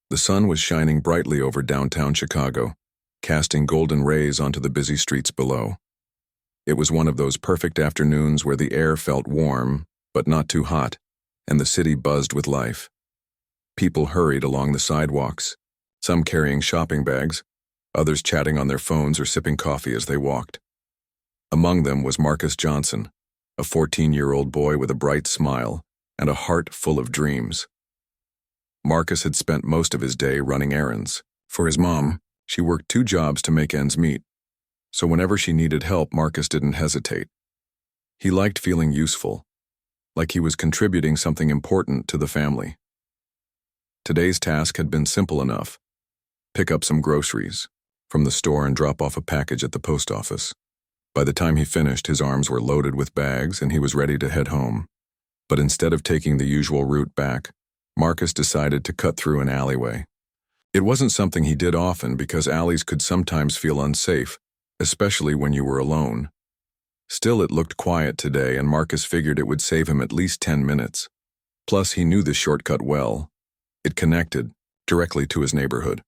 The sun was shining brightly over downtown Chicago, casting golden rays onto the busy streets below. It was one of those perfect afternoons where the air felt warm, but not too hot, and the city buzzed with life. People hurried along the sidewalks, some carrying shopping bags, others chatting on their phones or sipping coffee as they walked. Among them was Marcus Johnson, a 14-year-old boy with a bright smile and a heart full of dreams. Marcus had spent most of his day running errands. For his mom, she worked 2 jobs to make ends meet, so whenever she needed help, Marcus didn't hesitate. He liked feeling useful, like he was contributing something important to the family. Today's task had been simple enough: pick up some groceries from the store and drop off a package at the post office. By the time he finished, his arms were loaded with bags and he was ready to head home. But instead of taking the usual route back, Marcus decided to cut through an alleyway. It wasn't something he did often because alleys could sometimes feel unsafe, especially when you were alone. Still, it looked quiet today, and Marcus figured it would save him at least 10 minutes. Plus, he knew this shortcut well. It connected directly to his neighborhood.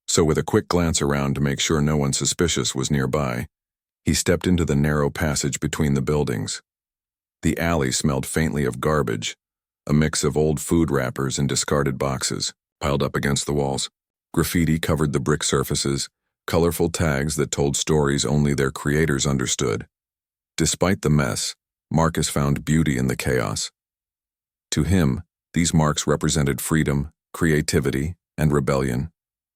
So with a quick glance around to make sure no one suspicious was nearby, he stepped into the narrow passage between the buildings. The alley smelled faintly of garbage, a mix of old food wrappers and discarded boxes piled up against the walls. Graffiti covered the brick surfaces, colorful tags that told stories only their creators understood. Despite the mess, Marcus found beauty in the chaos. To him, these marks represented freedom, creativity, and rebellion,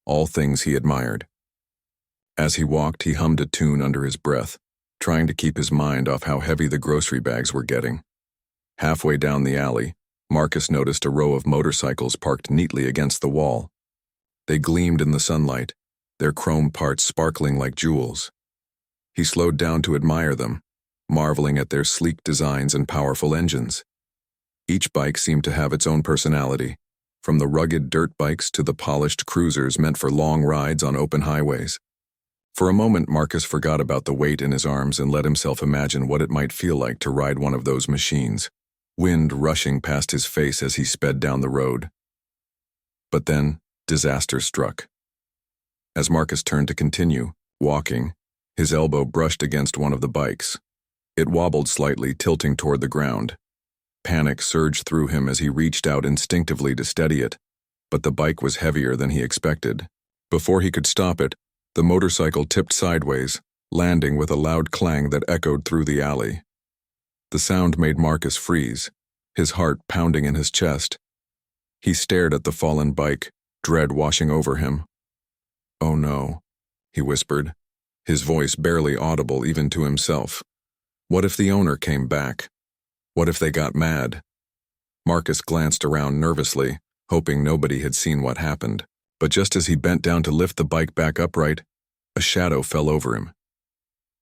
all things he admired. As he walked, he hummed a tune under his breath, trying to keep his mind off how heavy the grocery bags were getting. Halfway down the alley, Marcus noticed a row of motorcycles parked neatly against the wall. They gleamed in the sunlight, their chrome parts sparkling like jewels. He slowed down to admire them, marveling at their sleek designs and powerful engines. Each bike seemed to have its own personality, from the rugged dirt bikes to the polished cruisers meant for long rides on open highways. For a moment, Marcus forgot about the weight in his arms and let himself imagine what it might feel like to ride one of those machines, wind rushing past his face as he sped down the road. But then, disaster struck. As Marcus turned to continue walking, his elbow brushed against one of the bikes. It wobbled slightly, tilting toward the ground. Panic surged through him as he reached out instinctively to steady it, but the bike was heavier than he expected. Before he could stop it, the motorcycle tipped sideways, landing with a loud clang that echoed through the alley. The sound made Marcus freeze, his heart pounding in his chest. He stared at the fallen bike, dread washing over him. "Oh no," he whispered, his voice barely audible even to himself. What if the owner came back? What if they got mad? Marcus glanced around nervously, hoping nobody had seen what happened. But just as he bent down to lift the bike back upright, a shadow fell over him.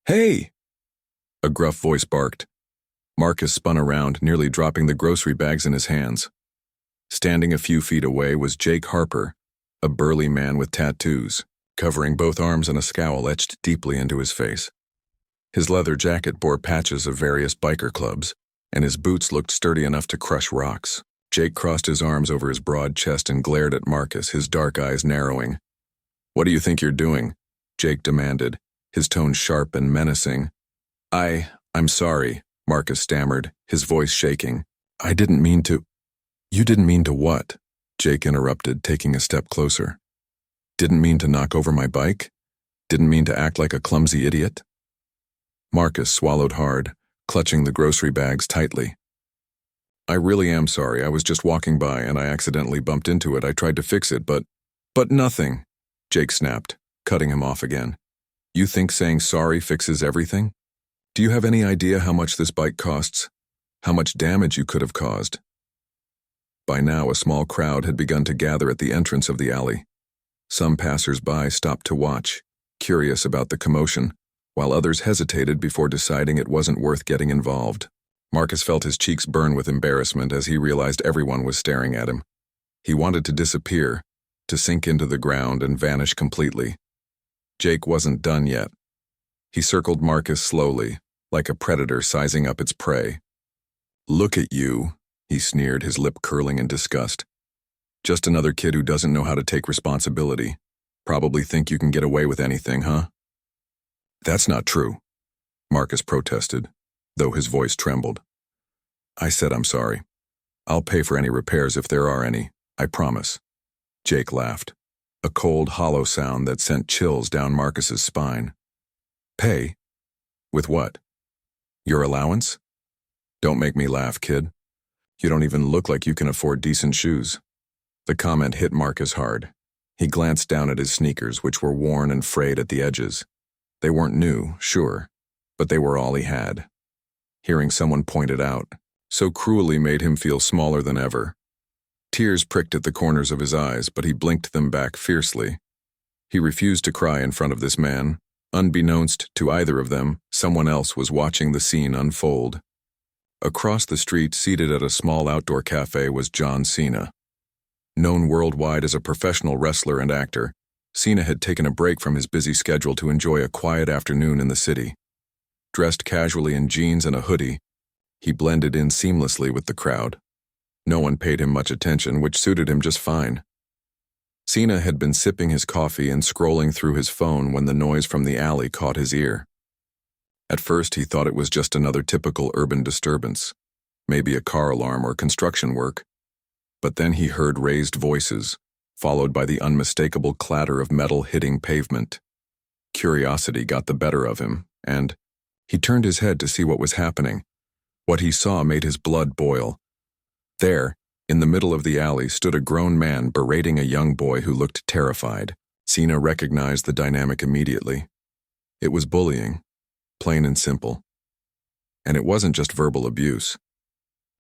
"Hey!" a gruff voice barked. Marcus spun around, nearly dropping the grocery bags in his hands. Standing a few feet away was Jake Harper, a burly man with tattoos, covering both arms and a scowl etched deeply into his face. His leather jacket bore patches of various biker clubs, and his boots looked sturdy enough to crush rocks. Jake crossed his arms over his broad chest and glared at Marcus, his dark eyes narrowing. "What do you think you're doing?" Jake demanded, his tone sharp and menacing. I'm sorry," Marcus stammered, his voice shaking. "I didn't mean to—" "You didn't mean to what?" Jake interrupted, taking a step closer. "Didn't mean to knock over my bike? Didn't mean to act like a clumsy idiot?" Marcus swallowed hard, clutching the grocery bags tightly. "I really am sorry. I was just walking by and I accidentally bumped into it. I tried to fix it, but nothing," Jake snapped, cutting him off again. "You think saying sorry fixes everything? Do you have any idea how much this bike costs? How much damage you could have caused?" By now, a small crowd had begun to gather at the entrance of the alley. Some passers-by stopped to watch, curious about the commotion, while others hesitated before deciding it wasn't worth getting involved. Marcus felt his cheeks burn with embarrassment as he realized everyone was staring at him. He wanted to disappear, to sink into the ground and vanish completely. Jake wasn't done yet. He circled Marcus slowly, like a predator sizing up its prey. "Look at you," he sneered, his lip curling in disgust. Just another kid who doesn't know how to take responsibility. Probably think you can get away with anything, huh? That's not true, Marcus protested, though his voice trembled. I said I'm sorry. I'll pay for any repairs if there are any, I promise. Jake laughed, a cold, hollow sound that sent chills down Marcus's spine. Pay? With what? Your allowance? Don't make me laugh, kid. You don't even look like you can afford decent shoes. The comment hit Marcus hard. He glanced down at his sneakers, which were worn and frayed at the edges. They weren't new, sure, but they were all he had. Hearing someone point it out so cruelly made him feel smaller than ever. Tears pricked at the corners of his eyes, but he blinked them back fiercely. He refused to cry in front of this man. Unbeknownst to either of them, someone else was watching the scene unfold. Across the street, seated at a small outdoor cafe, was John Cena. Known worldwide as a professional wrestler and actor, Cena had taken a break from his busy schedule to enjoy a quiet afternoon in the city. Dressed casually in jeans and a hoodie, he blended in seamlessly with the crowd. No one paid him much attention, which suited him just fine. Cena had been sipping his coffee and scrolling through his phone when the noise from the alley caught his ear. At first, he thought it was just another typical urban disturbance, maybe a car alarm or construction work. But then he heard raised voices, followed by the unmistakable clatter of metal hitting pavement. Curiosity got the better of him, and he turned his head to see what was happening. What he saw made his blood boil. There, in the middle of the alley, stood a grown man berating a young boy who looked terrified. Cena recognized the dynamic immediately. It was bullying, plain and simple. And it wasn't just verbal abuse.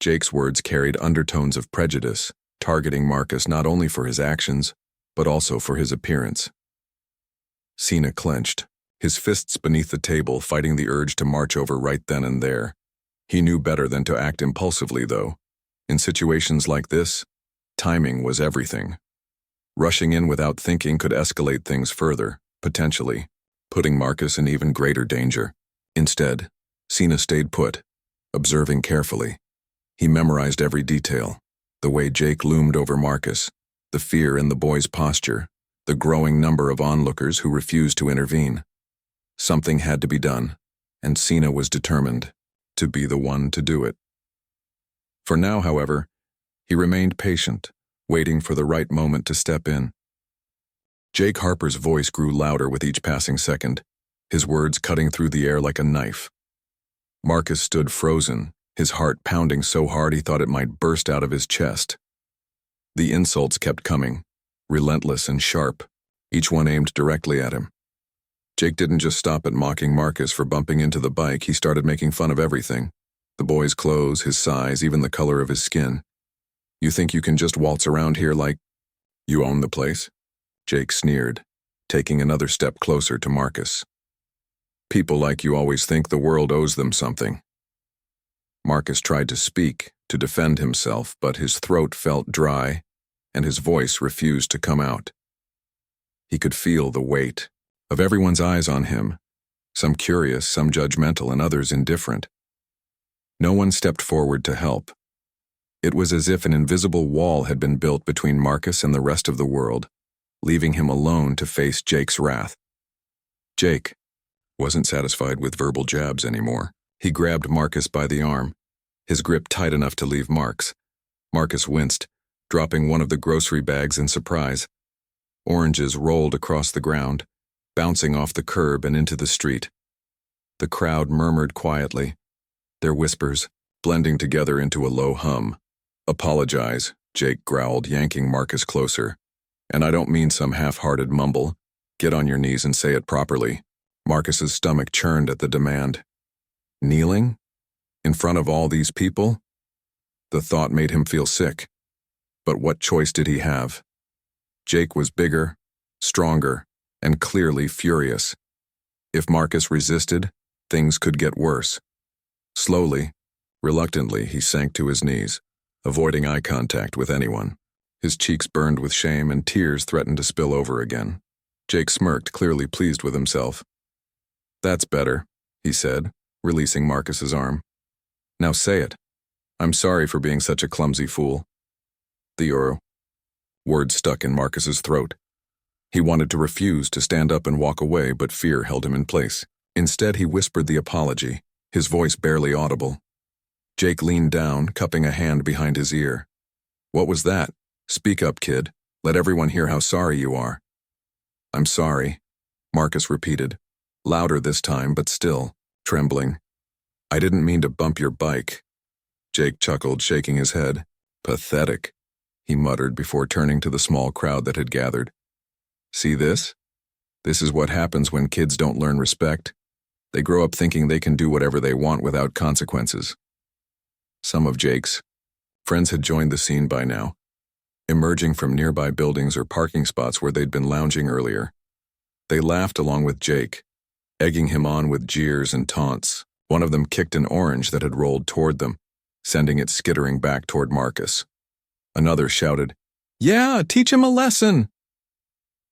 Jake's words carried undertones of prejudice, targeting Marcus not only for his actions, but also for his appearance. Cena clenched, his fists beneath the table, fighting the urge to march over right then and there. He knew better than to act impulsively, though. In situations like this, timing was everything. Rushing in without thinking could escalate things further, potentially, putting Marcus in even greater danger. Instead, Cena stayed put, observing carefully. He memorized every detail, the way Jake loomed over Marcus, the fear in the boy's posture, the growing number of onlookers who refused to intervene. Something had to be done, and Cena was determined to be the one to do it. For now, however, he remained patient, waiting for the right moment to step in. Jake Harper's voice grew louder with each passing second, his words cutting through the air like a knife. Marcus stood frozen, his heart pounding so hard he thought it might burst out of his chest. The insults kept coming, relentless and sharp, each one aimed directly at him. Jake didn't just stop at mocking Marcus for bumping into the bike, he started making fun of everything. The boy's clothes, his size, even the color of his skin. You think you can just waltz around here like you own the place? Jake sneered, taking another step closer to Marcus. People like you always think the world owes them something. Marcus tried to speak, to defend himself, but his throat felt dry, and his voice refused to come out. He could feel the weight of everyone's eyes on him, some curious, some judgmental, and others indifferent. No one stepped forward to help. It was as if an invisible wall had been built between Marcus and the rest of the world, leaving him alone to face Jake's wrath. Jake wasn't satisfied with verbal jabs anymore. He grabbed Marcus by the arm, his grip tight enough to leave marks. Marcus winced, dropping one of the grocery bags in surprise. Oranges rolled across the ground, bouncing off the curb and into the street. The crowd murmured quietly, their whispers blending together into a low hum. Apologize, Jake growled, yanking Marcus closer. And I don't mean some half-hearted mumble. Get on your knees and say it properly. Marcus's stomach churned at the demand. Kneeling? In front of all these people? The thought made him feel sick. But what choice did he have? Jake was bigger, stronger, and clearly furious. If Marcus resisted, things could get worse. Slowly, reluctantly, he sank to his knees, avoiding eye contact with anyone. His cheeks burned with shame and tears threatened to spill over again. Jake smirked, clearly pleased with himself. That's better, he said, releasing Marcus's arm. Now say it. I'm sorry for being such a clumsy fool. The euro. Words stuck in Marcus's throat. He wanted to refuse to stand up and walk away, but fear held him in place. Instead, he whispered the apology, his voice barely audible. Jake leaned down, cupping a hand behind his ear. "What was that? Speak up, kid. Let everyone hear how sorry you are." "I'm sorry," Marcus repeated, louder this time, but still, trembling. "I didn't mean to bump your bike." Jake chuckled, shaking his head. "Pathetic," he muttered before turning to the small crowd that had gathered. "See this? This is what happens when kids don't learn respect. They grow up thinking they can do whatever they want without consequences." Some of Jake's friends had joined the scene by now, emerging from nearby buildings or parking spots where they'd been lounging earlier. They laughed along with Jake, egging him on with jeers and taunts. One of them kicked an orange that had rolled toward them, sending it skittering back toward Marcus. Another shouted, "Yeah, teach him a lesson!"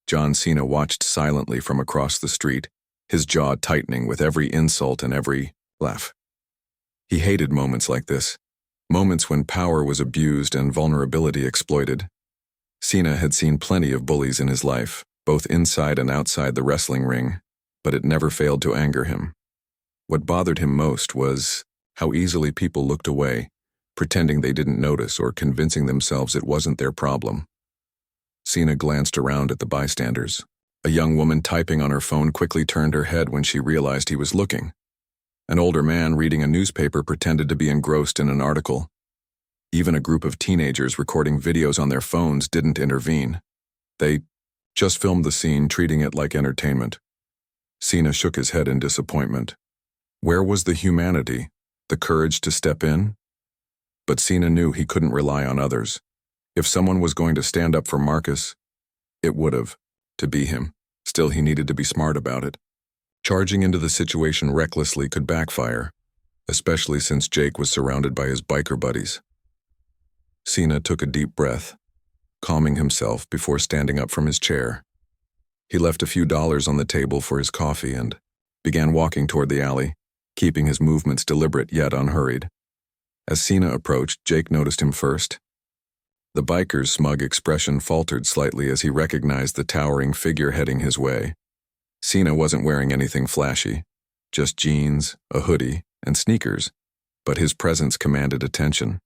John Cena watched silently from across the street, his jaw tightening with every insult and every laugh. He hated moments like this, moments when power was abused and vulnerability exploited. Cena had seen plenty of bullies in his life, both inside and outside the wrestling ring, but it never failed to anger him. What bothered him most was how easily people looked away, pretending they didn't notice or convincing themselves it wasn't their problem. Cena glanced around at the bystanders. A young woman typing on her phone quickly turned her head when she realized he was looking. An older man reading a newspaper pretended to be engrossed in an article. Even a group of teenagers recording videos on their phones didn't intervene. They just filmed the scene, treating it like entertainment. Cena shook his head in disappointment. Where was the humanity, the courage to step in? But Cena knew he couldn't rely on others. If someone was going to stand up for Marcus, it would have to be him. Still, he needed to be smart about it. Charging into the situation recklessly could backfire, especially since Jake was surrounded by his biker buddies. Cena took a deep breath, calming himself before standing up from his chair. He left a few dollars on the table for his coffee and began walking toward the alley, keeping his movements deliberate yet unhurried. As Cena approached, Jake noticed him first. The biker's smug expression faltered slightly as he recognized the towering figure heading his way. Cena wasn't wearing anything flashy, just jeans, a hoodie, and sneakers, but his presence commanded attention.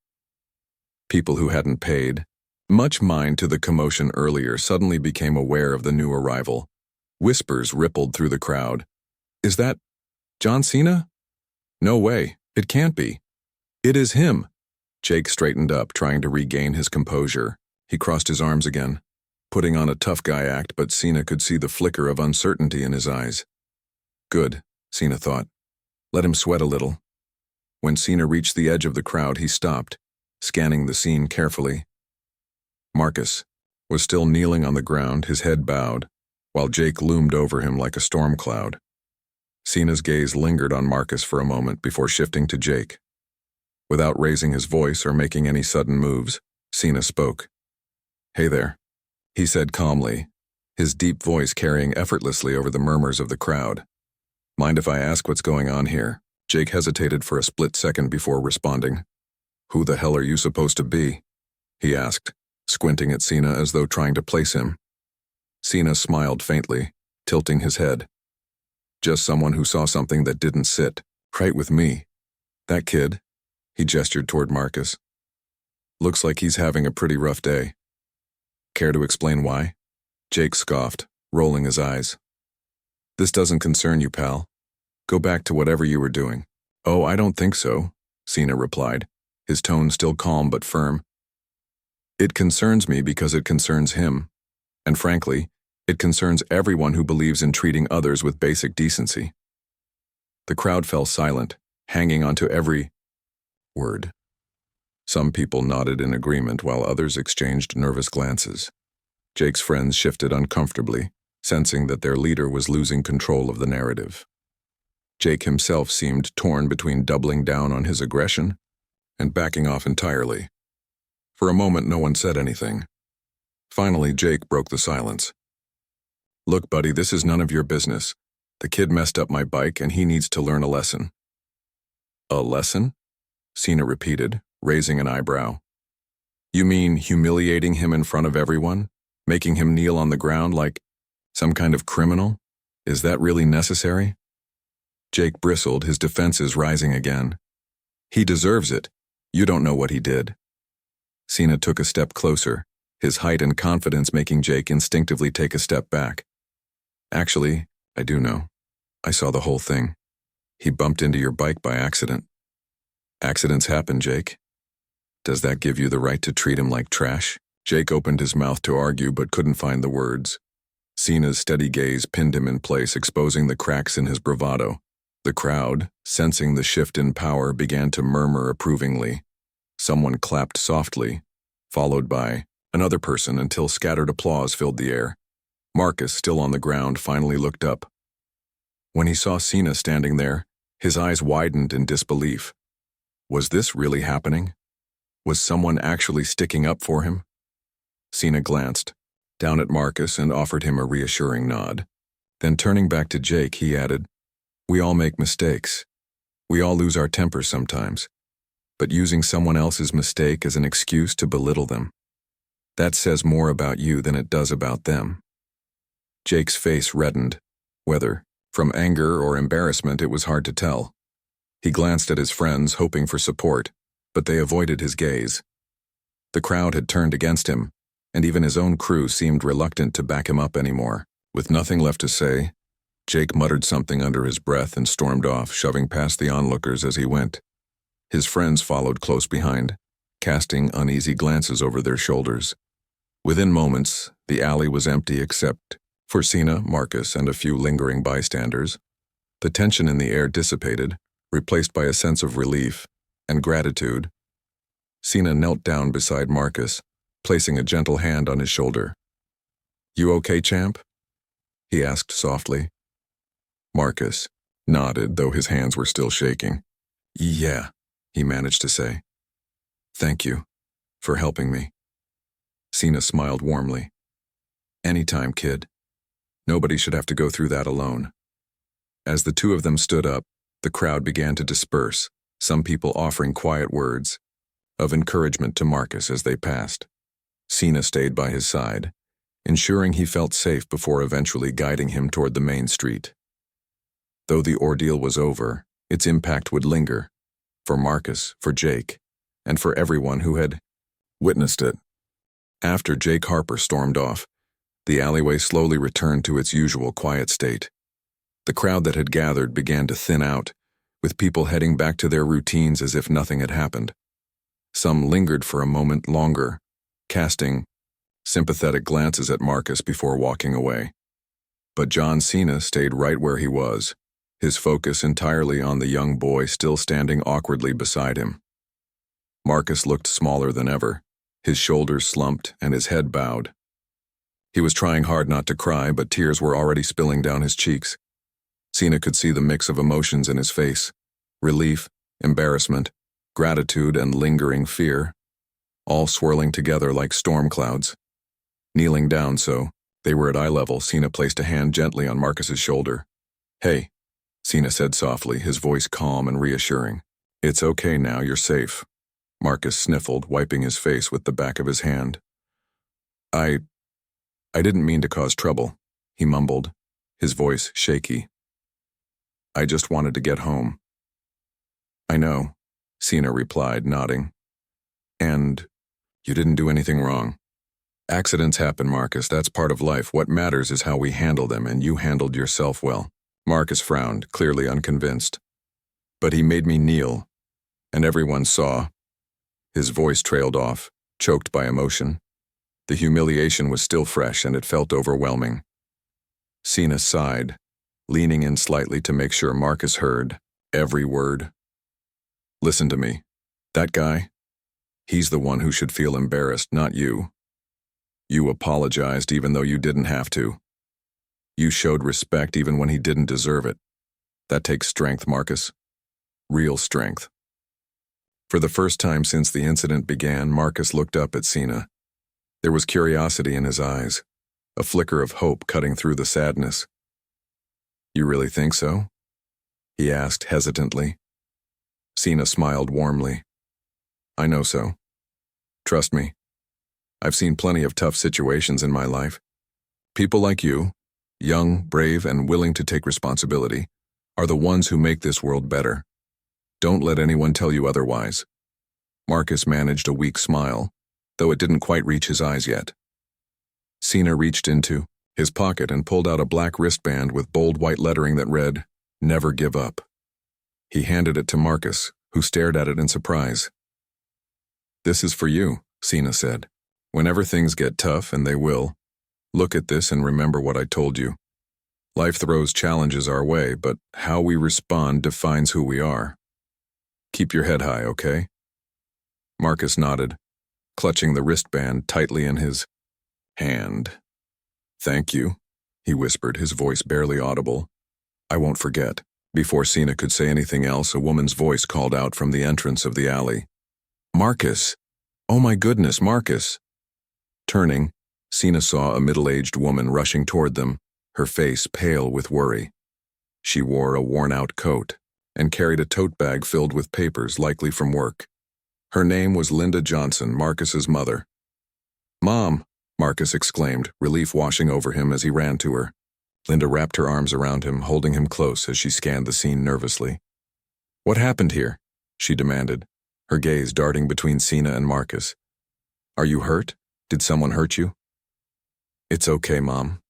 People who hadn't paid much mind to the commotion earlier suddenly became aware of the new arrival. Whispers rippled through the crowd. "Is that John Cena? No way, it can't be. It is him." Jake straightened up, trying to regain his composure. He crossed his arms again, putting on a tough guy act, but Cena could see the flicker of uncertainty in his eyes. Good, Cena thought. Let him sweat a little. When Cena reached the edge of the crowd, he stopped, scanning the scene carefully. Marcus was still kneeling on the ground, his head bowed, while Jake loomed over him like a storm cloud. Cena's gaze lingered on Marcus for a moment before shifting to Jake. Without raising his voice or making any sudden moves, Cena spoke. "Hey there," he said calmly, his deep voice carrying effortlessly over the murmurs of the crowd. "Mind if I ask what's going on here?" Jake hesitated for a split second before responding. "Who the hell are you supposed to be?" he asked, squinting at Cena as though trying to place him. Cena smiled faintly, tilting his head. "Just someone who saw something that didn't sit right with me. That kid," he gestured toward Marcus, "looks like he's having a pretty rough day. Care to explain why?" Jake scoffed, rolling his eyes. "This doesn't concern you, pal. Go back to whatever you were doing." "Oh, I don't think so," Cena replied, his tone still calm but firm. "It concerns me because it concerns him. And frankly, it concerns everyone who believes in treating others with basic decency." The crowd fell silent, hanging onto every word. Some people nodded in agreement while others exchanged nervous glances. Jake's friends shifted uncomfortably, sensing that their leader was losing control of the narrative. Jake himself seemed torn between doubling down on his aggression and backing off entirely. For a moment, no one said anything. Finally, Jake broke the silence. "Look, buddy, this is none of your business. The kid messed up my bike and he needs to learn a lesson." "A lesson?" Cena repeated, raising an eyebrow. You mean humiliating him in front of everyone? Making him kneel on the ground like some kind of criminal? Is that really necessary? Jake bristled, his defenses rising again. He deserves it. You don't know what he did. Cena took a step closer, his height and confidence making Jake instinctively take a step back. Actually, I do know. I saw the whole thing. He bumped into your bike by accident. Accidents happen, Jake. Does that give you the right to treat him like trash? Jake opened his mouth to argue but couldn't find the words. Cena's steady gaze pinned him in place, exposing the cracks in his bravado. The crowd, sensing the shift in power, began to murmur approvingly. Someone clapped softly, followed by another person until scattered applause filled the air. Marcus, still on the ground, finally looked up. When he saw Cena standing there, his eyes widened in disbelief. Was this really happening? Was someone actually sticking up for him? Cena glanced down at Marcus and offered him a reassuring nod. Then turning back to Jake, he added, "We all make mistakes. We all lose our tempers sometimes. But using someone else's mistake as an excuse to belittle them, that says more about you than it does about them." Jake's face reddened. Whether from anger or embarrassment, it was hard to tell. He glanced at his friends, hoping for support, but they avoided his gaze. The crowd had turned against him, and even his own crew seemed reluctant to back him up anymore. With nothing left to say, Jake muttered something under his breath and stormed off, shoving past the onlookers as he went. His friends followed close behind, casting uneasy glances over their shoulders. Within moments, the alley was empty except for Cena, Marcus, and a few lingering bystanders. The tension in the air dissipated, replaced by a sense of relief and gratitude. Cena knelt down beside Marcus, placing a gentle hand on his shoulder. "You okay, champ?" he asked softly. Marcus nodded, though his hands were still shaking. "Yeah," he managed to say. "Thank you for helping me." Cena smiled warmly. "Anytime, kid. Nobody should have to go through that alone." As the two of them stood up, the crowd began to disperse, some people offering quiet words of encouragement to Marcus as they passed. Cena stayed by his side, ensuring he felt safe before eventually guiding him toward the main street. Though the ordeal was over, its impact would linger, for Marcus, for Jake, and for everyone who had witnessed it. After Jake Harper stormed off, the alleyway slowly returned to its usual quiet state. The crowd that had gathered began to thin out, with people heading back to their routines as if nothing had happened. Some lingered for a moment longer, casting sympathetic glances at Marcus before walking away. But John Cena stayed right where he was, his focus entirely on the young boy still standing awkwardly beside him. Marcus looked smaller than ever, his shoulders slumped and his head bowed. He was trying hard not to cry, but tears were already spilling down his cheeks. Cena could see the mix of emotions in his face: relief, embarrassment, gratitude, and lingering fear, all swirling together like storm clouds. Kneeling down so they were at eye level, Cena placed a hand gently on Marcus's shoulder. "Hey," Cena said softly, his voice calm and reassuring. "It's okay now, you're safe." Marcus sniffled, wiping his face with the back of his hand. I didn't mean to cause trouble," he mumbled, his voice shaky. "I just wanted to get home." "I know," Cena replied, nodding. "And you didn't do anything wrong. Accidents happen, Marcus. That's part of life. What matters is how we handle them, and you handled yourself well." Marcus frowned, clearly unconvinced. "But he made me kneel, and everyone saw." His voice trailed off, choked by emotion. The humiliation was still fresh, and it felt overwhelming. Cena sighed, leaning in slightly to make sure Marcus heard every word. "Listen to me. That guy, he's the one who should feel embarrassed, not you. You apologized even though you didn't have to. You showed respect even when he didn't deserve it. That takes strength, Marcus. Real strength." For the first time since the incident began, Marcus looked up at Cena. There was curiosity in his eyes, a flicker of hope cutting through the sadness. "You really think so?" he asked hesitantly. Cena smiled warmly. "I know so. Trust me, I've seen plenty of tough situations in my life. People like you, young, brave, and willing to take responsibility, are the ones who make this world better. Don't let anyone tell you otherwise. Marcus managed a weak smile, though it didn't quite reach his eyes yet. Cena reached into his pocket and pulled out a black wristband with bold white lettering that read, "Never give up." He handed it to Marcus, who stared at it in surprise. "This is for you," Cena said. "Whenever things get tough, and they will, look at this and remember what I told you. Life throws challenges our way, but how we respond defines who we are. Keep your head high, okay?" Marcus nodded, clutching the wristband tightly in his hand. "Thank you," he whispered, his voice barely audible. "I won't forget." Before Cena could say anything else, a woman's voice called out from the entrance of the alley. "Marcus! Oh my goodness, Marcus!" Turning, Cena saw a middle-aged woman rushing toward them, her face pale with worry. She wore a worn-out coat and carried a tote bag filled with papers, likely from work. Her name was Linda Johnson, Marcus's mother. "Mom!" Marcus exclaimed, relief washing over him as he ran to her. Linda wrapped her arms around him, holding him close as she scanned the scene nervously. "What happened here?" she demanded, her gaze darting between Cena and Marcus. "Are you hurt? Did someone hurt you?" "It's okay, Mom,"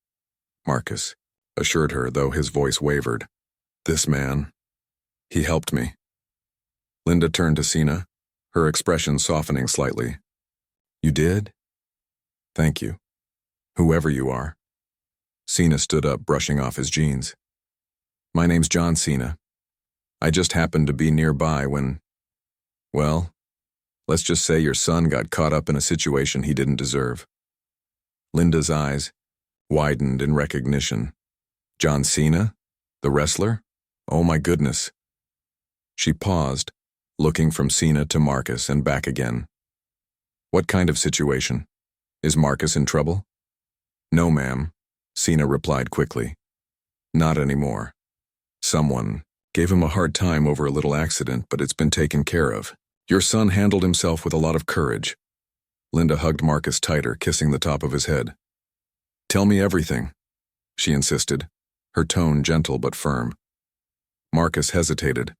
Marcus assured her, though his voice wavered. "This man, he helped me." Linda turned to Cena, her expression softening slightly. "You did? Thank you, whoever you are." Cena stood up, brushing off his jeans. "My name's John Cena. I just happened to be nearby when, well, let's just say your son got caught up in a situation he didn't deserve." Linda's eyes widened in recognition. "John Cena? The wrestler? Oh my goodness." She paused, looking from Cena to Marcus and back again. "What kind of situation? Is Marcus in trouble?" "No, ma'am," Cena replied quickly. "Not anymore. Someone gave him a hard time over a little accident, but it's been taken care of. Your son handled himself with a lot of courage." Linda hugged Marcus tighter, kissing the top of his head. "Tell me everything," she insisted, her tone gentle but firm. Marcus hesitated,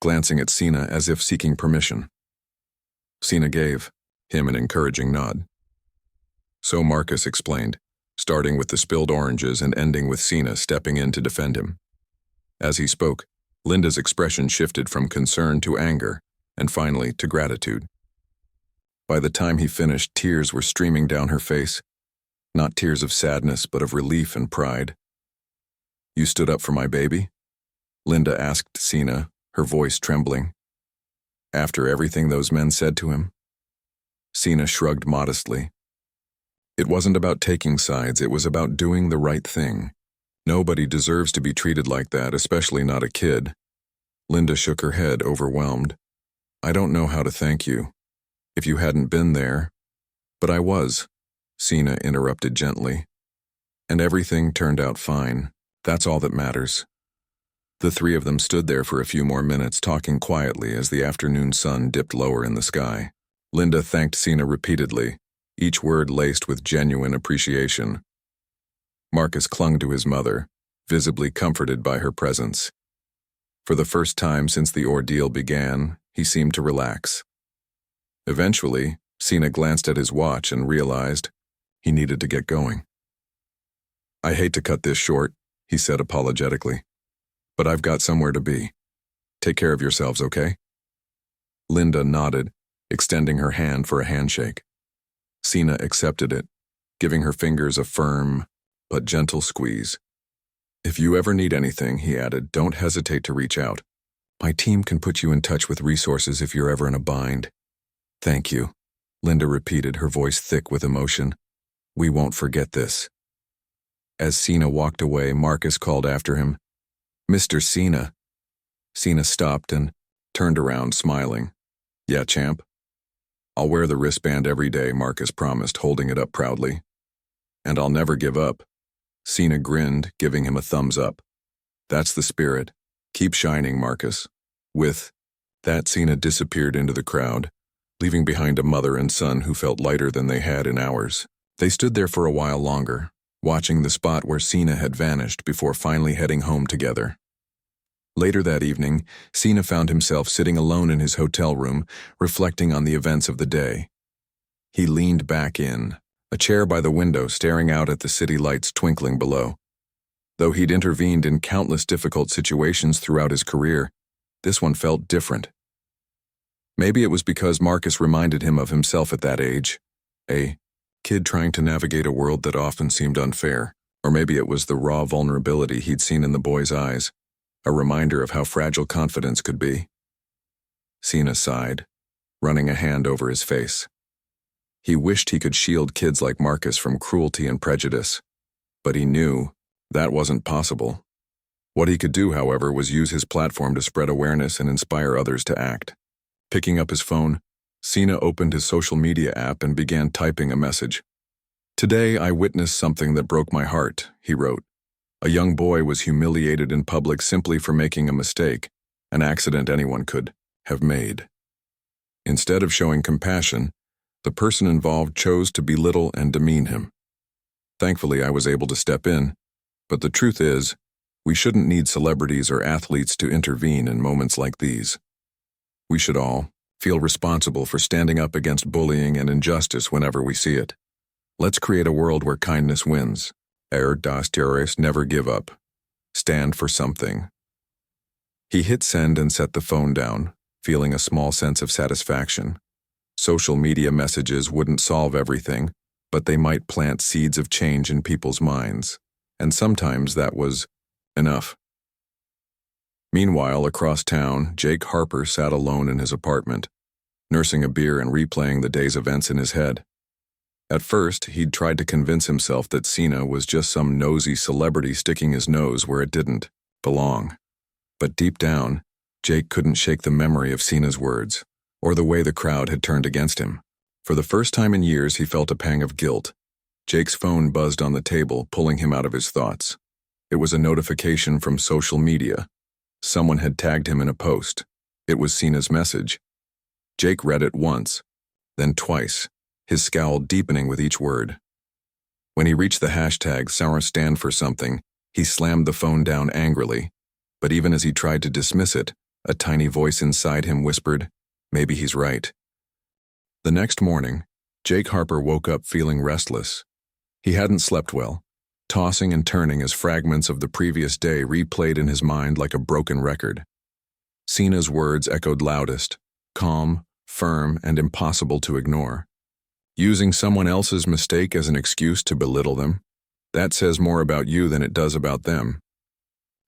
glancing at Cena as if seeking permission. Cena gave him an encouraging nod. So Marcus explained, starting with the spilled oranges and ending with Cena stepping in to defend him. As he spoke, Linda's expression shifted from concern to anger, and finally to gratitude. By the time he finished, tears were streaming down her face, not tears of sadness but of relief and pride. "You stood up for my baby?" Linda asked Cena, her voice trembling. "After everything those men said to him?" Cena shrugged modestly. "It wasn't about taking sides, it was about doing the right thing. Nobody deserves to be treated like that, especially not a kid." Linda shook her head, overwhelmed. "I don't know how to thank you. If you hadn't been there..." "But I was," Cena interrupted gently. "And everything turned out fine. That's all that matters." The three of them stood there for a few more minutes, talking quietly as the afternoon sun dipped lower in the sky. Linda thanked Cena repeatedly, each word laced with genuine appreciation. Marcus clung to his mother, visibly comforted by her presence. For the first time since the ordeal began, he seemed to relax. Eventually, Cena glanced at his watch and realized he needed to get going. "I hate to cut this short," he said apologetically, "but I've got somewhere to be. Take care of yourselves, okay?" Linda nodded, extending her hand for a handshake. Cena accepted it, giving her fingers a firm but gentle squeeze. "If you ever need anything," he added, "don't hesitate to reach out. My team can put you in touch with resources if you're ever in a bind." "Thank you," Linda repeated, her voice thick with emotion. "We won't forget this." As Cena walked away, Marcus called after him, "Mr. Cena." Cena stopped and turned around, smiling. "Yeah, champ?" "I'll wear the wristband every day," Marcus promised, holding it up proudly. "And I'll never give up." Cena grinned, giving him a thumbs up. "That's the spirit. Keep shining, Marcus." With that, Cena disappeared into the crowd, leaving behind a mother and son who felt lighter than they had in hours. They stood there for a while longer, watching the spot where Cena had vanished before finally heading home together. Later that evening, Cena found himself sitting alone in his hotel room, reflecting on the events of the day. He leaned back in, a chair by the window staring out at the city lights twinkling below. Though he'd intervened in countless difficult situations throughout his career, this one felt different. Maybe it was because Marcus reminded him of himself at that age, a kid trying to navigate a world that often seemed unfair. Or maybe it was the raw vulnerability he'd seen in the boy's eyes, a reminder of how fragile confidence could be. Cena sighed, running a hand over his face. He wished he could shield kids like Marcus from cruelty and prejudice, but he knew that wasn't possible. What he could do, however, was use his platform to spread awareness and inspire others to act. Picking up his phone, Cena opened his social media app and began typing a message. "Today I witnessed something that broke my heart," he wrote. "A young boy was humiliated in public simply for making a mistake, an accident anyone could have made. Instead of showing compassion, the person involved chose to belittle and demean him. Thankfully, I was able to step in, but the truth is, we shouldn't need celebrities or athletes to intervene in moments like these. We should all feel responsible for standing up against bullying and injustice whenever we see it. Let's create a world where kindness wins. Das terrorists never give up. Stand for something." He hit send and set the phone down, feeling a small sense of satisfaction. Social media messages wouldn't solve everything, but they might plant seeds of change in people's minds, and sometimes that was enough. Meanwhile, across town, Jake Harper sat alone in his apartment, nursing a beer and replaying the day's events in his head. At first, he'd tried to convince himself that Cena was just some nosy celebrity sticking his nose where it didn't belong. But deep down, Jake couldn't shake the memory of Cena's words, or the way the crowd had turned against him. For the first time in years, he felt a pang of guilt. Jake's phone buzzed on the table, pulling him out of his thoughts. It was a notification from social media. Someone had tagged him in a post. It was Cena's message. Jake read it once, then twice, his scowl deepening with each word. When he reached the hashtag "Sour stand for something," he slammed the phone down angrily. But even as he tried to dismiss it, a tiny voice inside him whispered, "Maybe he's right." The next morning, Jake Harper woke up feeling restless. He hadn't slept well, tossing and turning as fragments of the previous day replayed in his mind like a broken record. Cena's words echoed loudest, calm, firm, and impossible to ignore. Using someone else's mistake as an excuse to belittle them, that says more about you than it does about them.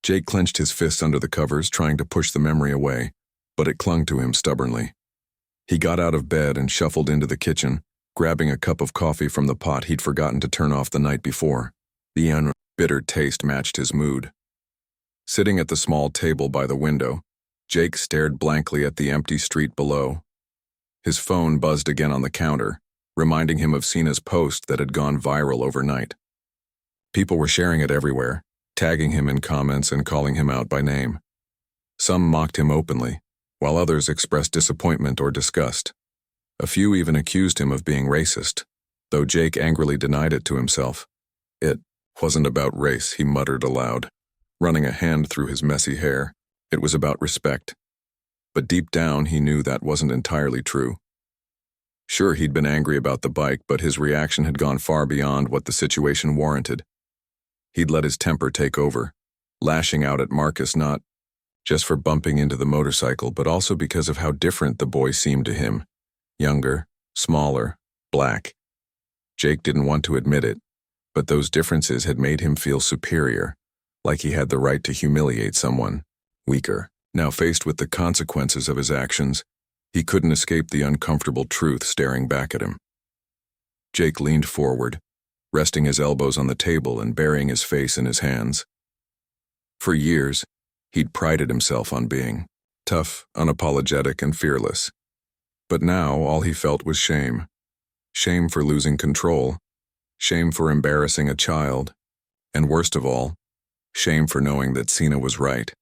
Jake clenched his fists under the covers, trying to push the memory away, but it clung to him stubbornly. He got out of bed and shuffled into the kitchen, grabbing a cup of coffee from the pot he'd forgotten to turn off the night before. The bitter taste matched his mood. Sitting at the small table by the window, Jake stared blankly at the empty street below. His phone buzzed again on the counter, reminding him of Cena's post that had gone viral overnight. People were sharing it everywhere, tagging him in comments and calling him out by name. Some mocked him openly, while others expressed disappointment or disgust. A few even accused him of being racist, though Jake angrily denied it to himself. It wasn't about race, he muttered aloud, running a hand through his messy hair. It was about respect. But deep down, he knew that wasn't entirely true. Sure, he'd been angry about the bike, but his reaction had gone far beyond what the situation warranted. He'd let his temper take over, lashing out at Marcus not just for bumping into the motorcycle, but also because of how different the boy seemed to him. Younger, smaller, black. Jake didn't want to admit it, but those differences had made him feel superior, like he had the right to humiliate someone weaker. Now faced with the consequences of his actions, he couldn't escape the uncomfortable truth staring back at him. Jake leaned forward, resting his elbows on the table and burying his face in his hands. For years, he'd prided himself on being tough, unapologetic, and fearless. But now all he felt was shame. Shame for losing control, shame for embarrassing a child, and worst of all, shame for knowing that Cena was right.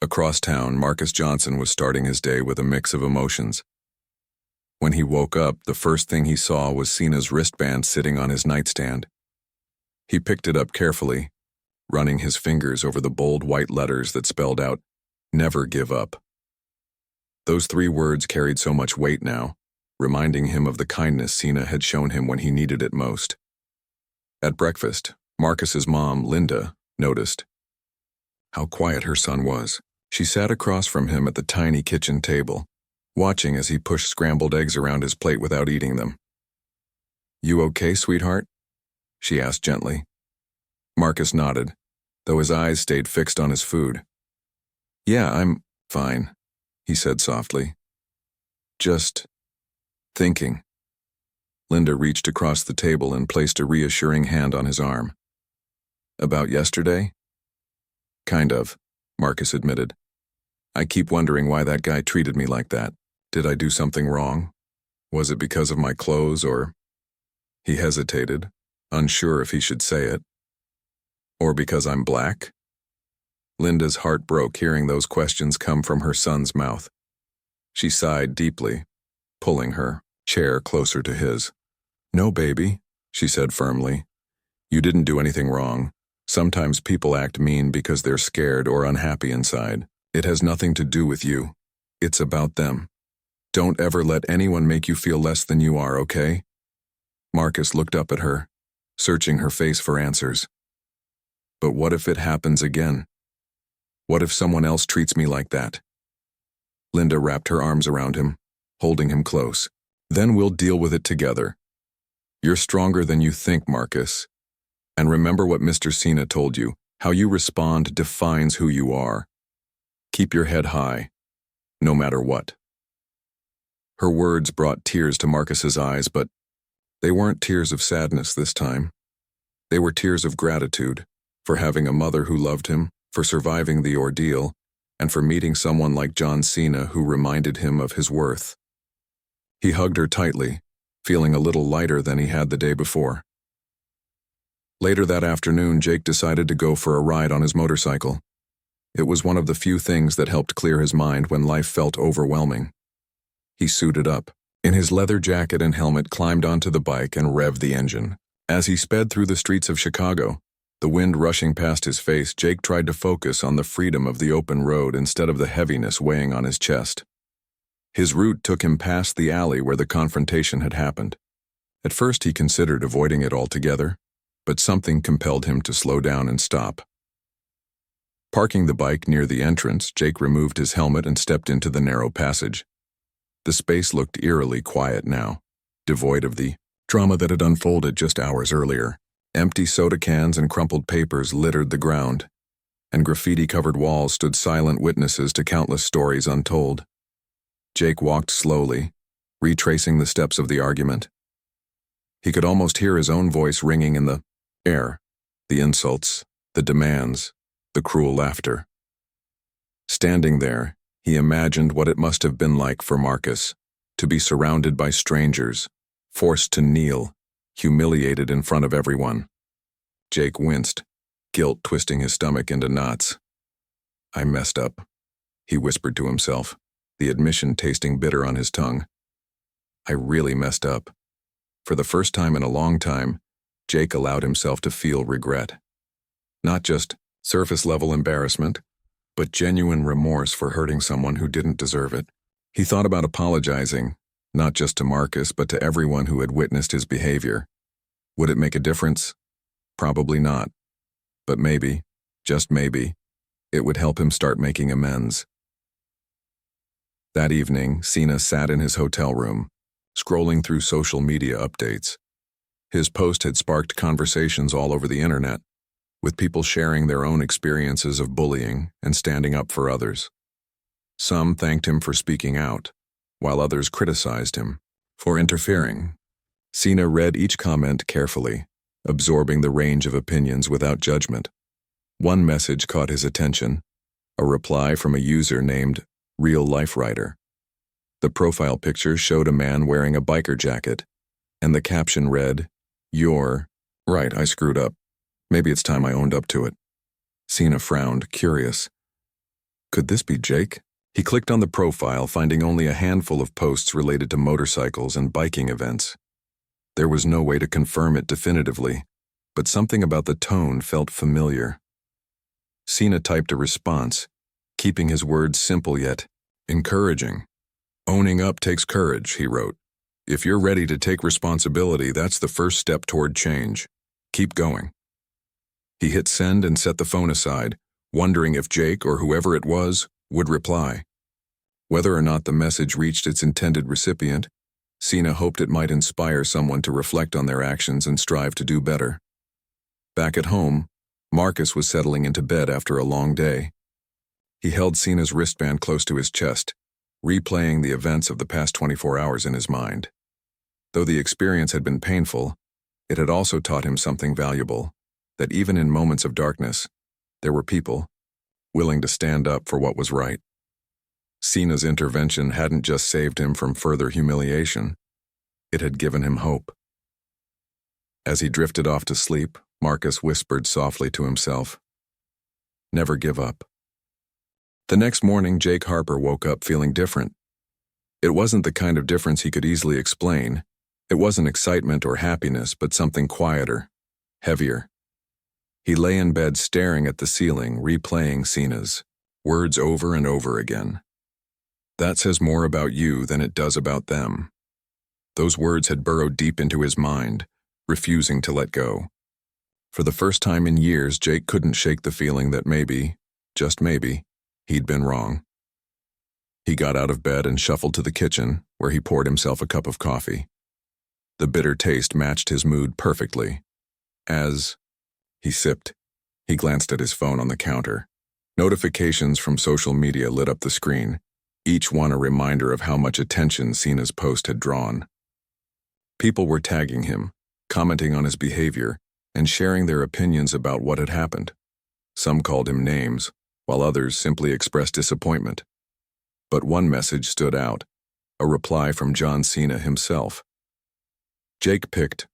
Across town, Marcus Johnson was starting his day with a mix of emotions. When he woke up, the first thing he saw was Cena's wristband sitting on his nightstand. He picked it up carefully, running his fingers over the bold white letters that spelled out, "Never give up." Those 3 words carried so much weight now, reminding him of the kindness Cena had shown him when he needed it most. At breakfast, Marcus's mom, Linda, noticed how quiet her son was. She sat across from him at the tiny kitchen table, watching as he pushed scrambled eggs around his plate without eating them. "You okay, sweetheart?" she asked gently. Marcus nodded, though his eyes stayed fixed on his food. "Yeah, I'm fine," he said softly. "Just thinking." Linda reached across the table and placed a reassuring hand on his arm. "About yesterday?" "Kind of," Marcus admitted. "I keep wondering why that guy treated me like that. Did I do something wrong? Was it because of my clothes or—" He hesitated, unsure if he should say it. "Or because I'm black?" Linda's heart broke hearing those questions come from her son's mouth. She sighed deeply, pulling her chair closer to his. "No, baby," she said firmly. "You didn't do anything wrong. Sometimes people act mean because they're scared or unhappy inside. It has nothing to do with you. It's about them. Don't ever let anyone make you feel less than you are, okay?" Marcus looked up at her, searching her face for answers. "But what if it happens again? What if someone else treats me like that?" Linda wrapped her arms around him, holding him close. "Then we'll deal with it together. You're stronger than you think, Marcus. And remember what Mr. Cena told you, how you respond defines who you are. Keep your head high, no matter what." Her words brought tears to Marcus's eyes, but they weren't tears of sadness this time. They were tears of gratitude for having a mother who loved him, for surviving the ordeal, and for meeting someone like John Cena who reminded him of his worth. He hugged her tightly, feeling a little lighter than he had the day before. Later that afternoon, Jake decided to go for a ride on his motorcycle. It was one of the few things that helped clear his mind when life felt overwhelming. He suited up, in his leather jacket and helmet, climbed onto the bike and revved the engine. As he sped through the streets of Chicago, the wind rushing past his face, Jake tried to focus on the freedom of the open road instead of the heaviness weighing on his chest. His route took him past the alley where the confrontation had happened. At first he considered avoiding it altogether, but something compelled him to slow down and stop. Parking the bike near the entrance, Jake removed his helmet and stepped into the narrow passage. The space looked eerily quiet now, devoid of the drama that had unfolded just hours earlier. Empty soda cans and crumpled papers littered the ground, and graffiti-covered walls stood silent witnesses to countless stories untold. Jake walked slowly, retracing the steps of the argument. He could almost hear his own voice ringing in the air, the insults, the demands, the cruel laughter. Standing there, he imagined what it must have been like for Marcus, to be surrounded by strangers, forced to kneel, humiliated in front of everyone. Jake winced, guilt twisting his stomach into knots. "I messed up," he whispered to himself, the admission tasting bitter on his tongue. "I really messed up." For the first time in a long time, Jake allowed himself to feel regret. Not just surface-level embarrassment, but genuine remorse for hurting someone who didn't deserve it. He thought about apologizing, not just to Marcus, but to everyone who had witnessed his behavior. Would it make a difference? Probably not. But maybe, just maybe, it would help him start making amends. That evening, Cena sat in his hotel room, scrolling through social media updates. His post had sparked conversations all over the internet, with people sharing their own experiences of bullying and standing up for others. Some thanked him for speaking out, while others criticized him for interfering. Cena read each comment carefully, absorbing the range of opinions without judgment. One message caught his attention, a reply from a user named Real Life Writer. The profile picture showed a man wearing a biker jacket, and the caption read, "You're right, I screwed up. Maybe it's time I owned up to it." Cena frowned, curious. Could this be Jake? He clicked on the profile, finding only a handful of posts related to motorcycles and biking events. There was no way to confirm it definitively, but something about the tone felt familiar. Cena typed a response, keeping his words simple yet encouraging. "Owning up takes courage," he wrote. "If you're ready to take responsibility, that's the first step toward change. Keep going." He hit send and set the phone aside, wondering if Jake or whoever it was would reply. Whether or not the message reached its intended recipient, Cena hoped it might inspire someone to reflect on their actions and strive to do better. Back at home, Marcus was settling into bed after a long day. He held Cena's wristband close to his chest, replaying the events of the past 24 hours in his mind. Though the experience had been painful, it had also taught him something valuable, that even in moments of darkness, there were people willing to stand up for what was right. Cena's intervention hadn't just saved him from further humiliation, it had given him hope. As he drifted off to sleep, Marcus whispered softly to himself, "Never give up." The next morning, Jake Harper woke up feeling different. It wasn't the kind of difference he could easily explain. It wasn't excitement or happiness, but something quieter, heavier. He lay in bed staring at the ceiling, replaying Cena's words over and over again. "That says more about you than it does about them." Those words had burrowed deep into his mind, refusing to let go. For the first time in years, Jake couldn't shake the feeling that maybe, just maybe, he'd been wrong. He got out of bed and shuffled to the kitchen, where he poured himself a cup of coffee. The bitter taste matched his mood perfectly. As he sipped, he glanced at his phone on the counter. Notifications from social media lit up the screen, each one a reminder of how much attention Cena's post had drawn. People were tagging him, commenting on his behavior, and sharing their opinions about what had happened. Some called him names, while others simply expressed disappointment. But one message stood out, a reply from John Cena himself. Jake picked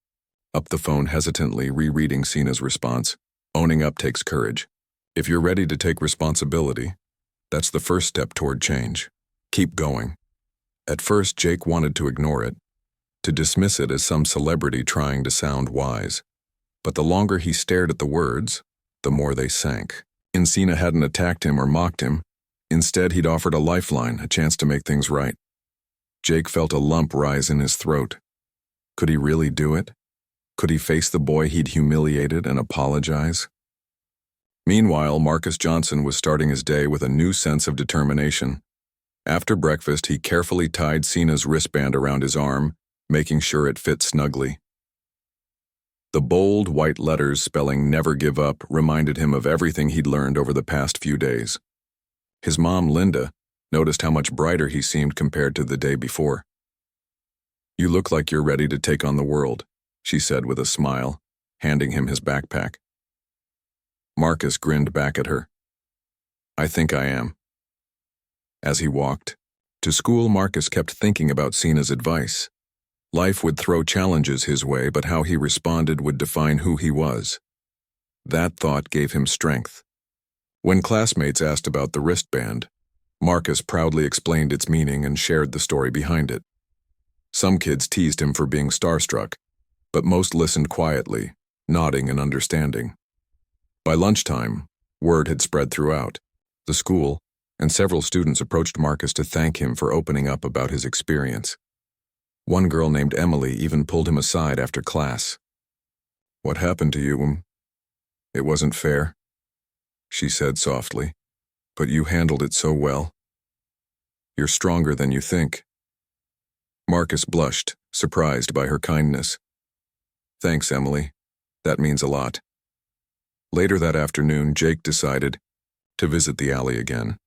up the phone hesitantly, rereading Cena's response. "Owning up takes courage. If you're ready to take responsibility, that's the first step toward change. Keep going." At first, Jake wanted to ignore it, to dismiss it as some celebrity trying to sound wise. But the longer he stared at the words, the more they sank. Cena hadn't attacked him or mocked him. Instead, he'd offered a lifeline, a chance to make things right. Jake felt a lump rise in his throat. Could he really do it? Could he face the boy he'd humiliated and apologize? Meanwhile, Marcus Johnson was starting his day with a new sense of determination. After breakfast, he carefully tied Cena's wristband around his arm, making sure it fit snugly. The bold white letters spelling "Never Give Up" reminded him of everything he'd learned over the past few days. His mom, Linda, noticed how much brighter he seemed compared to the day before. "You look like you're ready to take on the world," she said with a smile, handing him his backpack. Marcus grinned back at her. "I think I am." As he walked to school, Marcus kept thinking about Cena's advice. Life would throw challenges his way, but how he responded would define who he was. That thought gave him strength. When classmates asked about the wristband, Marcus proudly explained its meaning and shared the story behind it. Some kids teased him for being starstruck, but most listened quietly, nodding and understanding. By lunchtime, word had spread throughout the school, and several students approached Marcus to thank him for opening up about his experience. One girl named Emily even pulled him aside after class. "What happened to you? It wasn't fair," she said softly, "but you handled it so well. You're stronger than you think." Marcus blushed, surprised by her kindness. "Thanks, Emily. That means a lot." Later that afternoon, Jake decided to visit the alley again.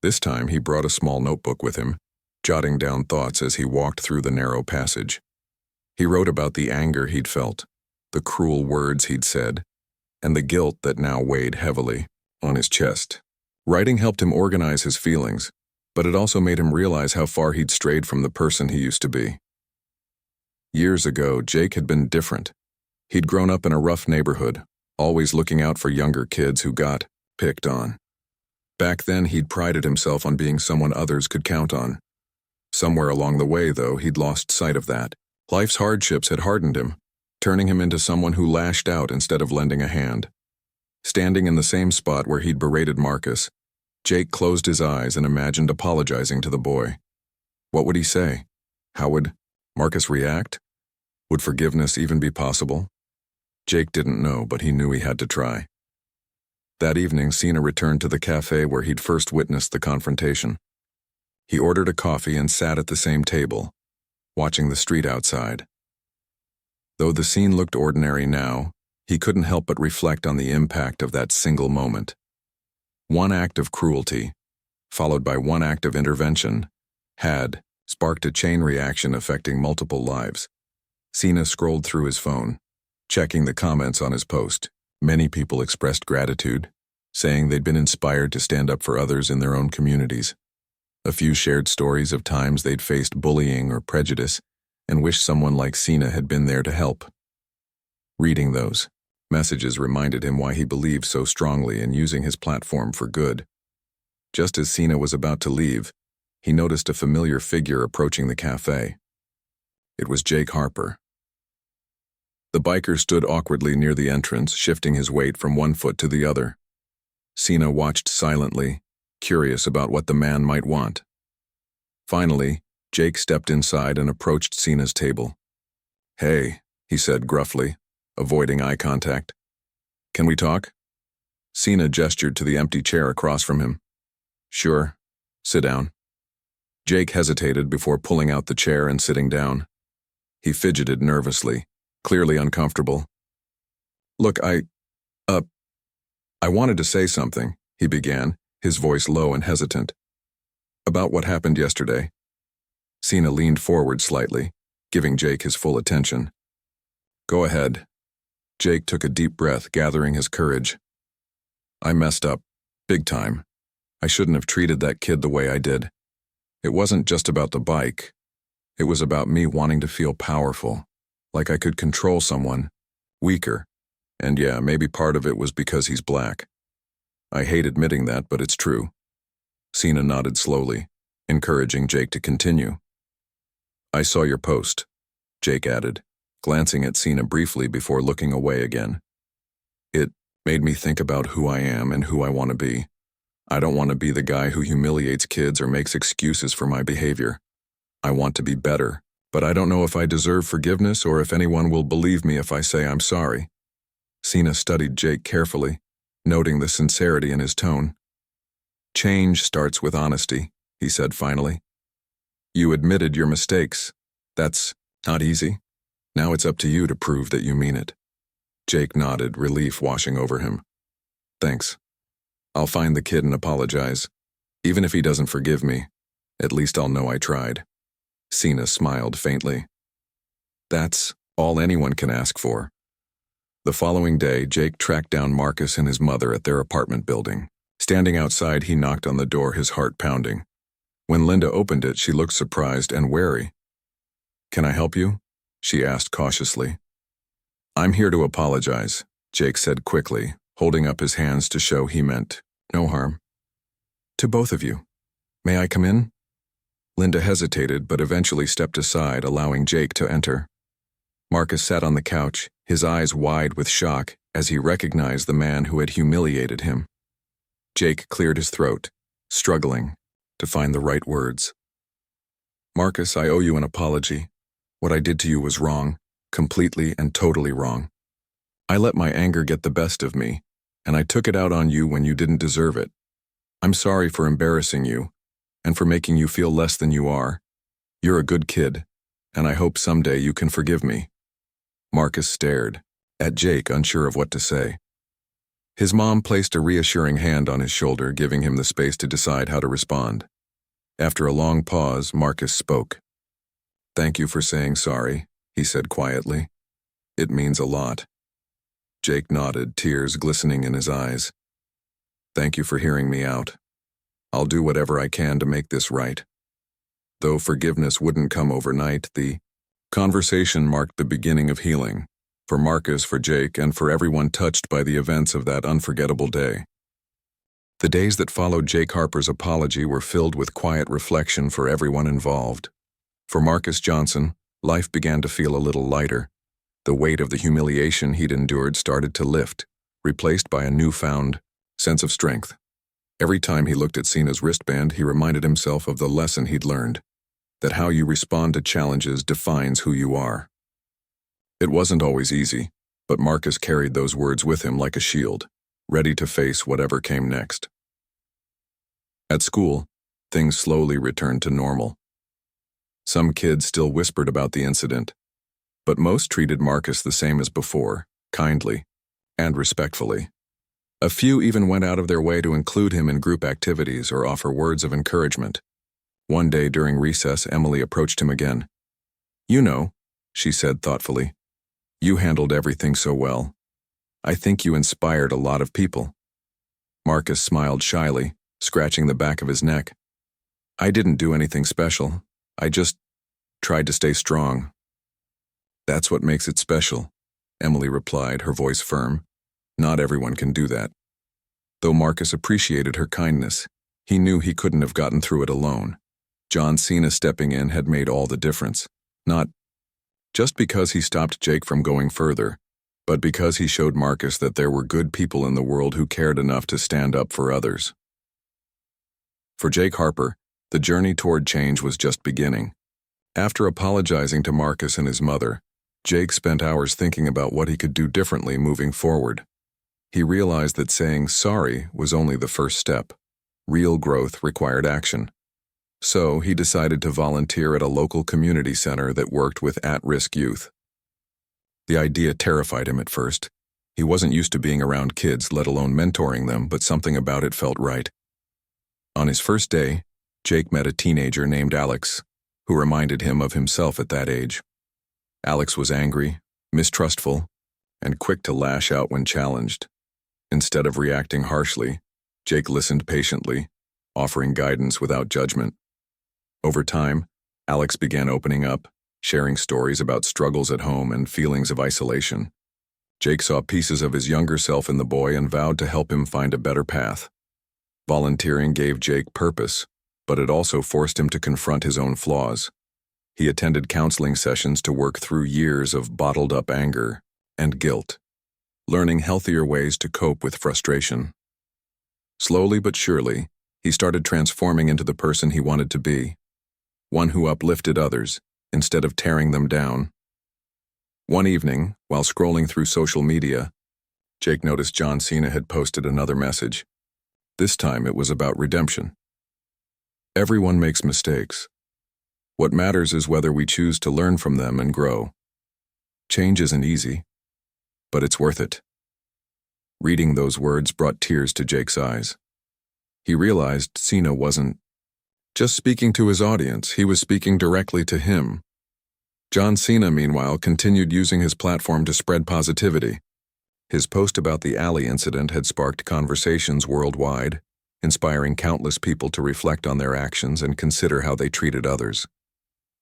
This time, he brought a small notebook with him, jotting down thoughts as he walked through the narrow passage. He wrote about the anger he'd felt, the cruel words he'd said, and the guilt that now weighed heavily on his chest. Writing helped him organize his feelings, but it also made him realize how far he'd strayed from the person he used to be. Years ago, Jake had been different. He'd grown up in a rough neighborhood, always looking out for younger kids who got picked on. Back then, he'd prided himself on being someone others could count on. Somewhere along the way, though, he'd lost sight of that. Life's hardships had hardened him, turning him into someone who lashed out instead of lending a hand. Standing in the same spot where he'd berated Marcus, Jake closed his eyes and imagined apologizing to the boy. What would he say? How would Marcus react? Would forgiveness even be possible? Jake didn't know, but he knew he had to try. That evening, Cena returned to the cafe where he'd first witnessed the confrontation. He ordered a coffee and sat at the same table, watching the street outside. Though the scene looked ordinary now, he couldn't help but reflect on the impact of that single moment. One act of cruelty, followed by one act of intervention, had sparked a chain reaction affecting multiple lives. Cena scrolled through his phone, checking the comments on his post. Many people expressed gratitude, saying they'd been inspired to stand up for others in their own communities. A few shared stories of times they'd faced bullying or prejudice and wished someone like Cena had been there to help. Reading those messages reminded him why he believed so strongly in using his platform for good. Just as Cena was about to leave, he noticed a familiar figure approaching the cafe. It was Jake Harper. The biker stood awkwardly near the entrance, shifting his weight from one foot to the other. Cena watched silently, curious about what the man might want. Finally, Jake stepped inside and approached Cena's table. "Hey," he said gruffly, avoiding eye contact. "Can we talk?" Cena gestured to the empty chair across from him. "Sure. Sit down." Jake hesitated before pulling out the chair and sitting down. He fidgeted nervously, clearly uncomfortable. "Look, I wanted to say something," he began, his voice low and hesitant. "About what happened yesterday." Cena leaned forward slightly, giving Jake his full attention. "Go ahead." Jake took a deep breath, gathering his courage. "I messed up, big time. I shouldn't have treated that kid the way I did. It wasn't just about the bike. It was about me wanting to feel powerful, like I could control someone, weaker. And yeah, maybe part of it was because he's black. I hate admitting that, but it's true." Cena nodded slowly, encouraging Jake to continue. "I saw your post," Jake added, glancing at Cena briefly before looking away again. "It made me think about who I am and who I want to be. I don't want to be the guy who humiliates kids or makes excuses for my behavior. I want to be better, but I don't know if I deserve forgiveness or if anyone will believe me if I say I'm sorry." Cena studied Jake carefully, noting the sincerity in his tone. "Change starts with honesty," he said finally. "You admitted your mistakes. That's not easy. Now it's up to you to prove that you mean it." Jake nodded, relief washing over him. "Thanks. I'll find the kid and apologize. Even if he doesn't forgive me, at least I'll know I tried." Cena smiled faintly. That's all anyone can ask for. The following day, Jake tracked down Marcus and his mother at their apartment building. Standing outside, he knocked on the door, his heart pounding. When Linda opened it, she looked surprised and wary. "Can I help you?" she asked cautiously. "I'm here to apologize," Jake said quickly, holding up his hands to show he meant no harm. "To both of you. May I come in?" Linda hesitated but eventually stepped aside, allowing Jake to enter. Marcus sat on the couch, his eyes wide with shock as he recognized the man who had humiliated him. Jake cleared his throat, struggling to find the right words. "Marcus, I owe you an apology. What I did to you was wrong, completely and totally wrong. I let my anger get the best of me, and I took it out on you when you didn't deserve it. I'm sorry for embarrassing you, and for making you feel less than you are. You're a good kid, and I hope someday you can forgive me." Marcus stared at Jake, unsure of what to say. His mom placed a reassuring hand on his shoulder, giving him the space to decide how to respond. After a long pause, Marcus spoke. "Thank you for saying sorry," he said quietly. "It means a lot." Jake nodded, tears glistening in his eyes. "Thank you for hearing me out. I'll do whatever I can to make this right." Though forgiveness wouldn't come overnight, the conversation marked the beginning of healing, for Marcus, for Jake, and for everyone touched by the events of that unforgettable day. The days that followed Jake Harper's apology were filled with quiet reflection for everyone involved. For Marcus Johnson, life began to feel a little lighter. The weight of the humiliation he'd endured started to lift, replaced by a newfound sense of strength. Every time he looked at Cena's wristband, he reminded himself of the lesson he'd learned, that how you respond to challenges defines who you are. It wasn't always easy, but Marcus carried those words with him like a shield, ready to face whatever came next. At school, things slowly returned to normal. Some kids still whispered about the incident, but most treated Marcus the same as before, kindly and respectfully. A few even went out of their way to include him in group activities or offer words of encouragement. One day during recess, Emily approached him again. "You know," she said thoughtfully, "you handled everything so well. I think you inspired a lot of people." Marcus smiled shyly, scratching the back of his neck. "I didn't do anything special. I just tried to stay strong." "That's what makes it special," Emily replied, her voice firm. "Not everyone can do that." Though Marcus appreciated her kindness, he knew he couldn't have gotten through it alone. John Cena stepping in had made all the difference, not just because he stopped Jake from going further, but because he showed Marcus that there were good people in the world who cared enough to stand up for others. For Jake Harper, the journey toward change was just beginning. After apologizing to Marcus and his mother, Jake spent hours thinking about what he could do differently moving forward. He realized that saying sorry was only the first step. Real growth required action. So he decided to volunteer at a local community center that worked with at-risk youth. The idea terrified him at first. He wasn't used to being around kids, let alone mentoring them, but something about it felt right. On his first day, Jake met a teenager named Alex, who reminded him of himself at that age. Alex was angry, mistrustful, and quick to lash out when challenged. Instead of reacting harshly, Jake listened patiently, offering guidance without judgment. Over time, Alex began opening up, sharing stories about struggles at home and feelings of isolation. Jake saw pieces of his younger self in the boy and vowed to help him find a better path. Volunteering gave Jake purpose, but it also forced him to confront his own flaws. He attended counseling sessions to work through years of bottled-up anger and guilt, learning healthier ways to cope with frustration. Slowly but surely, he started transforming into the person he wanted to be, one who uplifted others instead of tearing them down. One evening, while scrolling through social media, Jake noticed John Cena had posted another message. This time it was about redemption. Everyone makes mistakes. What matters is whether we choose to learn from them and grow. Change isn't easy, but it's worth it. Reading those words brought tears to Jake's eyes. He realized Cena wasn't just speaking to his audience, he was speaking directly to him. John Cena, meanwhile, continued using his platform to spread positivity. His post about the alley incident had sparked conversations worldwide, inspiring countless people to reflect on their actions and consider how they treated others.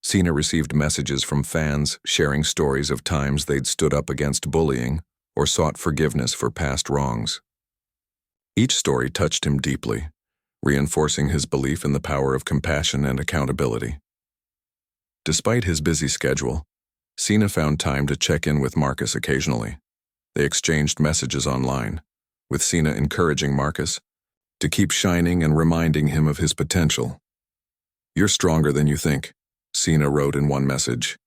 Cena received messages from fans sharing stories of times they'd stood up against bullying or sought forgiveness for past wrongs. Each story touched him deeply, reinforcing his belief in the power of compassion and accountability. Despite his busy schedule, Cena found time to check in with Marcus occasionally. They exchanged messages online, with Cena encouraging Marcus to keep shining and reminding him of his potential. "You're stronger than you think," Cena wrote in one message.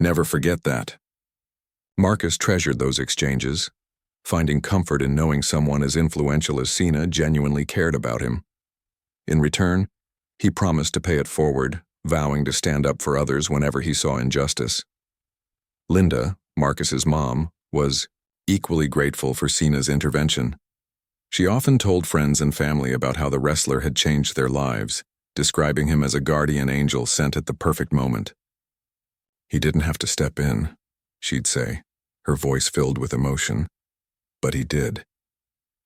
"Never forget that." Marcus treasured those exchanges, finding comfort in knowing someone as influential as Cena genuinely cared about him. In return, he promised to pay it forward, vowing to stand up for others whenever he saw injustice. Linda, Marcus's mom, was equally grateful for Cena's intervention. She often told friends and family about how the wrestler had changed their lives, describing him as a guardian angel sent at the perfect moment. "He didn't have to step in," she'd say, her voice filled with emotion. "But he did,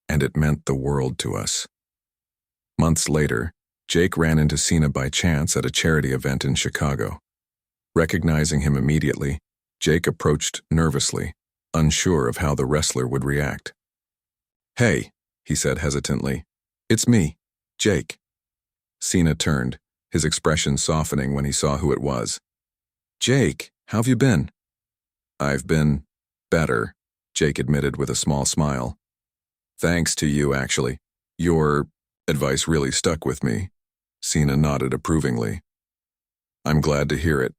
and it meant the world to us." Months later, Jake ran into Cena by chance at a charity event in Chicago. Recognizing him immediately, Jake approached nervously, unsure of how the wrestler would react. "Hey," he said hesitantly, It's me, Jake. Cena turned, his expression softening when he saw who it was. Jake, how have you been? I've been better, Jake admitted with a small smile. Thanks to you, actually. Your advice really stuck with me. Cena nodded approvingly. I'm glad to hear it.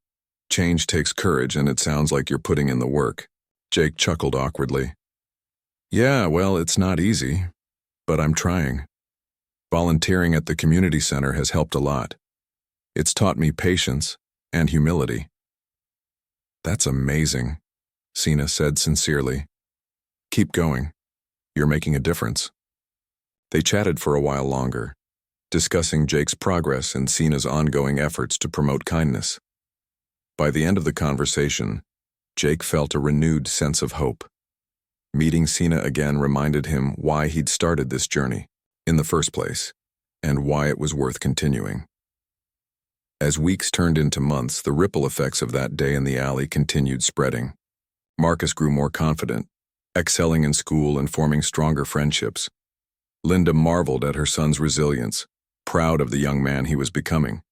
Change takes courage, and it sounds like you're putting in the work. Jake chuckled awkwardly. Yeah, well, it's not easy, but I'm trying. Volunteering at the community center has helped a lot. It's taught me patience and humility. That's amazing, Cena said sincerely. Keep going. You're making a difference. They chatted for a while longer, discussing Jake's progress and Cena's ongoing efforts to promote kindness. By the end of the conversation, Jake felt a renewed sense of hope. Meeting Cena again reminded him why he'd started this journey in the first place, and why it was worth continuing. As weeks turned into months, the ripple effects of that day in the alley continued spreading. Marcus grew more confident, excelling in school and forming stronger friendships. Linda marveled at her son's resilience, proud of the young man he was becoming.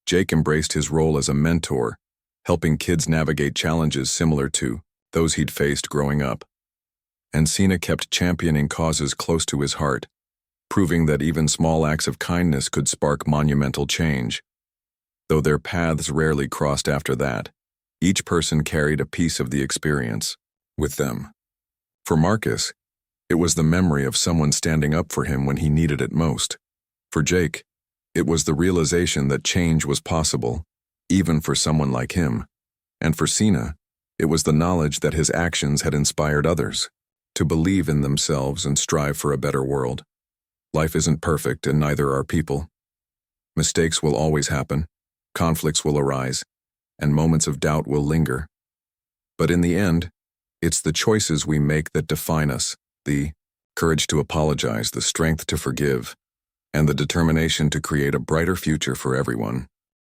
Jake embraced his role as a mentor, helping kids navigate challenges similar to those he'd faced growing up. And Cena kept championing causes close to his heart, proving that even small acts of kindness could spark monumental change. Though their paths rarely crossed after that, each person carried a piece of the experience with them. For Marcus, it was the memory of someone standing up for him when he needed it most. For Jake, it was the realization that change was possible, even for someone like him. And for Cena, it was the knowledge that his actions had inspired others to believe in themselves and strive for a better world. Life isn't perfect, and neither are people. Mistakes will always happen, conflicts will arise, and moments of doubt will linger. But in the end, it's the choices we make that define us, the courage to apologize, the strength to forgive, and the determination to create a brighter future for everyone.